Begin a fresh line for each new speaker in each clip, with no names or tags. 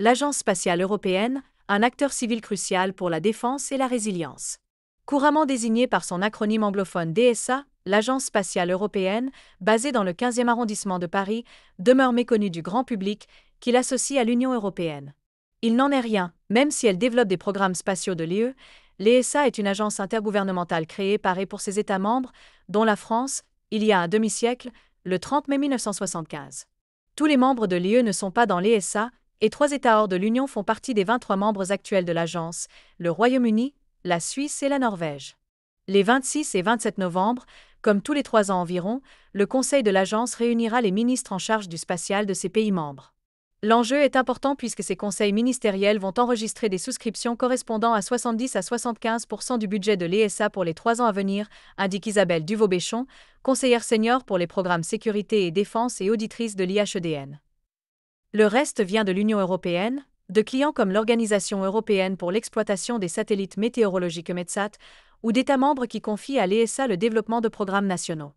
l'Agence spatiale européenne, un acteur civil crucial pour la défense et la résilience. Couramment désignée par son acronyme anglophone DSA, l'Agence spatiale européenne, basée dans le 15e arrondissement de Paris, demeure méconnue du grand public qui l'associe à l'Union européenne. Il n'en est rien, même si elle développe des programmes spatiaux de l'UE, l'ESA est une agence intergouvernementale créée par et pour ses États membres, dont la France, il y a un demi-siècle, le 30 mai 1975. Tous les membres de l'UE ne sont pas dans l'ESA, et 3 États hors de l'Union font partie des 23 membres actuels de l'agence, le Royaume-Uni, la Suisse et la Norvège. Les 26 et 27 novembre, comme tous les 3 ans environ, le Conseil de l'agence réunira les ministres en charge du spatial de ces pays membres. L'enjeu est important puisque ces conseils ministériels vont enregistrer des souscriptions correspondant à 70 à 75% du budget de l'ESA pour les 3 ans à venir, indique Isabelle Duvau-Béchon, conseillère senior pour les programmes sécurité et défense et auditrice de l'IHEDN. Le reste vient de l'Union européenne, de clients comme l'Organisation européenne pour l'exploitation des satellites météorologiques EUMETSAT, ou d'États membres qui confient à l'ESA le développement de programmes nationaux.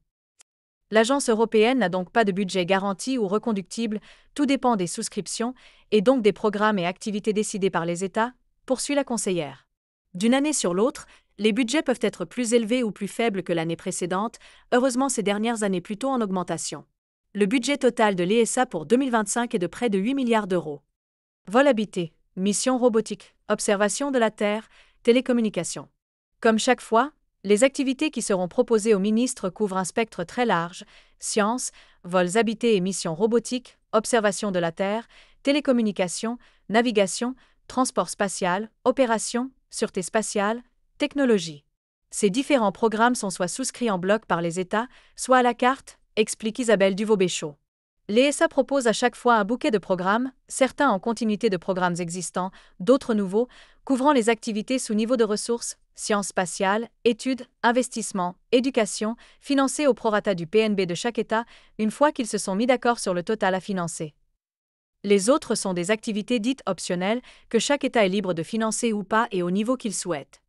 L'agence européenne n'a donc pas de budget garanti ou reconductible, tout dépend des souscriptions, et donc des programmes et activités décidés par les États, poursuit la conseillère. D'une année sur l'autre, les budgets peuvent être plus élevés ou plus faibles que l'année précédente, heureusement ces dernières années plutôt en augmentation. Le budget total de l'ESA pour 2025 est de près de 8 milliards d'euros. Vol habité, mission robotique, observation de la Terre, télécommunications. Comme chaque fois, les activités qui seront proposées aux ministres couvrent un spectre très large: sciences, vols habités et missions robotiques, observation de la Terre, télécommunications, navigation, transport spatial, opérations, sûreté spatiale, technologie. Ces différents programmes sont soit souscrits en bloc par les États, soit à la carte, explique Isabelle Duvau-Béchon. L'ESA propose à chaque fois un bouquet de programmes, certains en continuité de programmes existants, d'autres nouveaux, couvrant les activités sous niveau de ressources, sciences spatiales, études, investissements, éducation, financés au prorata du PNB de chaque État, une fois qu'ils se sont mis d'accord sur le total à financer. Les autres sont des activités dites optionnelles, que chaque État est libre de financer ou pas et au niveau qu'il souhaite.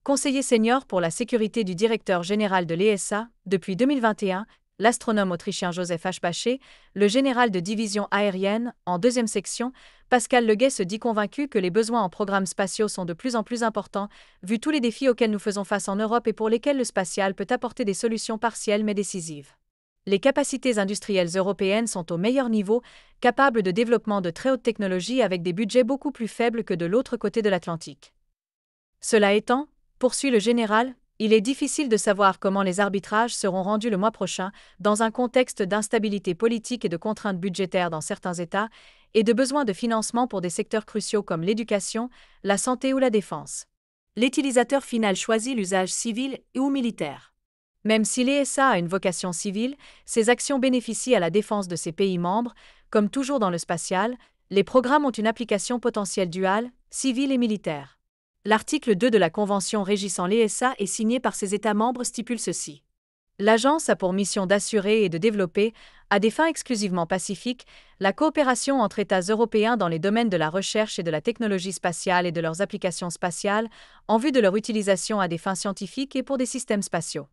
Conseiller senior pour la sécurité du directeur général de l'ESA, depuis 2021, l'astronome autrichien Joseph H. Bachet, le général de division aérienne, en deuxième section, Pascal Leguet se dit convaincu que les besoins en programmes spatiaux sont de plus en plus importants, vu tous les défis auxquels nous faisons face en Europe et pour lesquels le spatial peut apporter des solutions partielles mais décisives. Les capacités industrielles européennes sont au meilleur niveau, capables de développement de très haute technologie avec des budgets beaucoup plus faibles que de l'autre côté de l'Atlantique. Cela étant, poursuit le général, il est difficile de savoir comment les arbitrages seront rendus le mois prochain, dans un contexte d'instabilité politique et de contraintes budgétaires dans certains États, et de besoin de financement pour des secteurs cruciaux comme l'éducation, la santé ou la défense. L'utilisateur final choisit l'usage civil ou militaire. Même si l'ESA a une vocation civile, ses actions bénéficient à la défense de ses pays membres, comme toujours dans le spatial, les programmes ont une application potentielle duale, civile et militaire. L'article 2 de la Convention régissant l'ESA et signé par ses États membres stipule ceci. L'agence a pour mission d'assurer et de développer, à des fins exclusivement pacifiques, la coopération entre États européens dans les domaines de la recherche et de la technologie spatiale et de leurs applications spatiales, en vue de leur utilisation à des fins scientifiques et pour des systèmes spatiaux.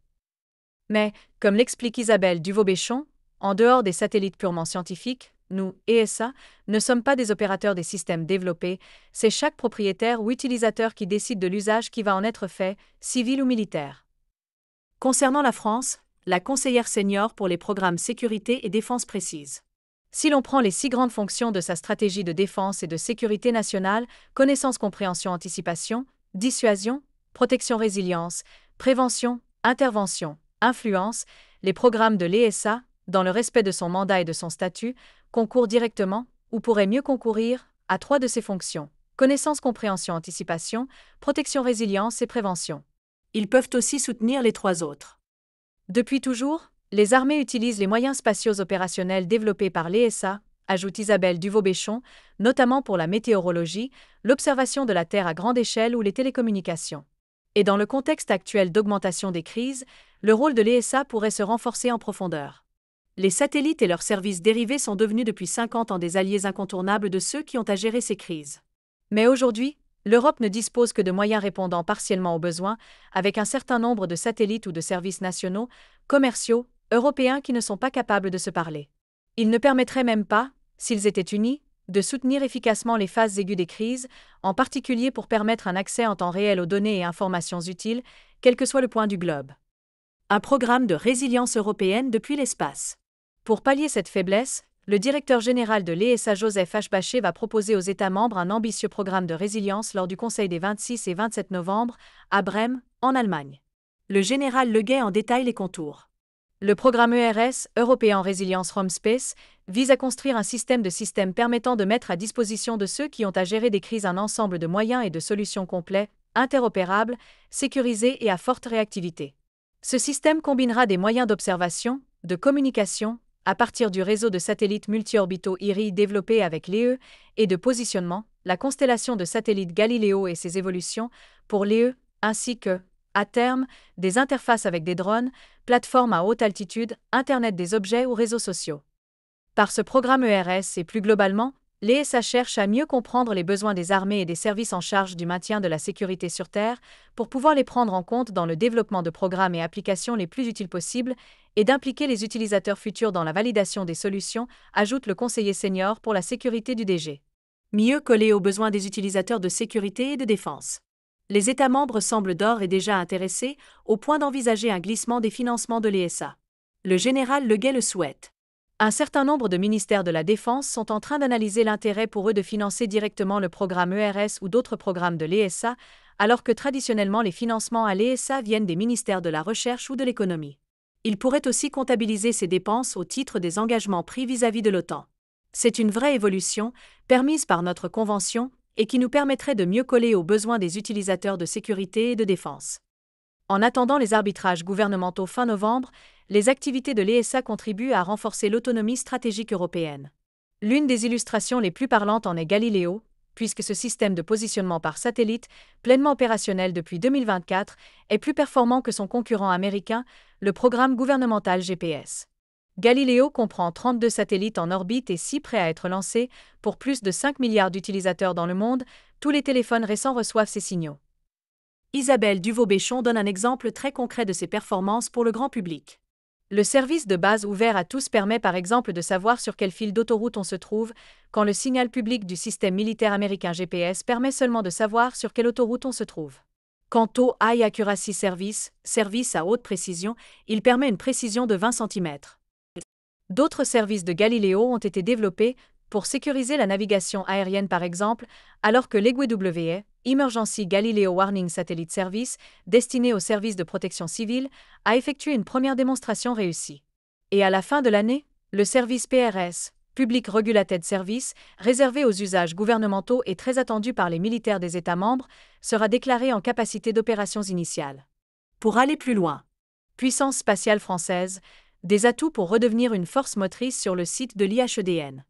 Mais, comme l'explique Isabelle Duvau-Béchon, en dehors des satellites purement scientifiques, nous, ESA, ne sommes pas des opérateurs des systèmes développés, c'est chaque propriétaire ou utilisateur qui décide de l'usage qui va en être fait, civil ou militaire. Concernant la France, la conseillère senior pour les programmes sécurité et défense précise. Si l'on prend les 6 grandes fonctions de sa stratégie de défense et de sécurité nationale, connaissance, compréhension, anticipation, dissuasion, protection, résilience, prévention, intervention, influence, les programmes de l'ESA, dans le respect de son mandat et de son statut, concourent directement, ou pourraient mieux concourir, à 3 de ces fonctions: connaissance, compréhension, anticipation, protection, résilience et prévention. Ils peuvent aussi soutenir les 3 autres. Depuis toujours, les armées utilisent les moyens spatiaux opérationnels développés par l'ESA, ajoute Isabelle Duvau-Béchon, notamment pour la météorologie, l'observation de la Terre à grande échelle ou les télécommunications. Et dans le contexte actuel d'augmentation des crises, le rôle de l'ESA pourrait se renforcer en profondeur. Les satellites et leurs services dérivés sont devenus depuis 50 ans des alliés incontournables de ceux qui ont à gérer ces crises. Mais aujourd'hui, l'Europe ne dispose que de moyens répondant partiellement aux besoins, avec un certain nombre de satellites ou de services nationaux, commerciaux, européens qui ne sont pas capables de se parler. Ils ne permettraient même pas, s'ils étaient unis, de soutenir efficacement les phases aiguës des crises, en particulier pour permettre un accès en temps réel aux données et informations utiles, quel que soit le point du globe. Un programme de résilience européenne depuis l'espace. Pour pallier cette faiblesse, le directeur général de l'ESA Joseph H. Bachet va proposer aux États membres un ambitieux programme de résilience lors du Conseil des 26 et 27 novembre, à Brême, en Allemagne. Le général Leguet en détaille les contours. Le programme ERS, European Resilience Rome Space, vise à construire un système de systèmes permettant de mettre à disposition de ceux qui ont à gérer des crises un ensemble de moyens et de solutions complets, interopérables, sécurisés et à forte réactivité. Ce système combinera des moyens d'observation, de communication, à partir du réseau de satellites multiorbitaux IRI développé avec l'EE, et de positionnement, la constellation de satellites Galileo et ses évolutions, pour l'EE, ainsi que, à terme, des interfaces avec des drones, plateformes à haute altitude, Internet des objets ou réseaux sociaux. Par ce programme ERS et plus globalement, l'ESA cherche à mieux comprendre les besoins des armées et des services en charge du maintien de la sécurité sur Terre pour pouvoir les prendre en compte dans le développement de programmes et applications les plus utiles possibles et d'impliquer les utilisateurs futurs dans la validation des solutions, ajoute le conseiller senior pour la sécurité du DG. Mieux coller aux besoins des utilisateurs de sécurité et de défense. Les États membres semblent d'ores et déjà intéressés, au point d'envisager un glissement des financements de l'ESA. Le général Leguet le souhaite. Un certain nombre de ministères de la Défense sont en train d'analyser l'intérêt pour eux de financer directement le programme ERS ou d'autres programmes de l'ESA, alors que traditionnellement les financements à l'ESA viennent des ministères de la Recherche ou de l'Économie. Ils pourraient aussi comptabiliser ces dépenses au titre des engagements pris vis-à-vis de l'OTAN. C'est une vraie évolution, permise par notre convention, et qui nous permettrait de mieux coller aux besoins des utilisateurs de sécurité et de défense. En attendant les arbitrages gouvernementaux fin novembre, les activités de l'ESA contribuent à renforcer l'autonomie stratégique européenne. L'une des illustrations les plus parlantes en est Galileo, puisque ce système de positionnement par satellite, pleinement opérationnel depuis 2024, est plus performant que son concurrent américain, le programme gouvernemental GPS. Galileo comprend 32 satellites en orbite et 6 prêts à être lancés, pour plus de 5 milliards d'utilisateurs dans le monde, tous les téléphones récents reçoivent ces signaux. Isabelle Duvaux-Béchon donne un exemple très concret de ses performances pour le grand public. Le service de base ouvert à tous permet par exemple de savoir sur quel fil d'autoroute on se trouve, quand le signal public du système militaire américain GPS permet seulement de savoir sur quelle autoroute on se trouve. Quant au High Accuracy Service, service à haute précision, il permet une précision de 20 cm. D'autres services de Galileo ont été développés pour sécuriser la navigation aérienne par exemple, alors que l'EGWA, Emergency Galileo Warning Satellite Service, destiné aux services de protection civile, a effectué une première démonstration réussie. Et à la fin de l'année, le service PRS, Public Regulated Service, réservé aux usages gouvernementaux et très attendu par les militaires des États membres, sera déclaré en capacité d'opérations initiales. Pour aller plus loin, puissance spatiale française, des atouts pour redevenir une force motrice sur le site de l'IHEDN.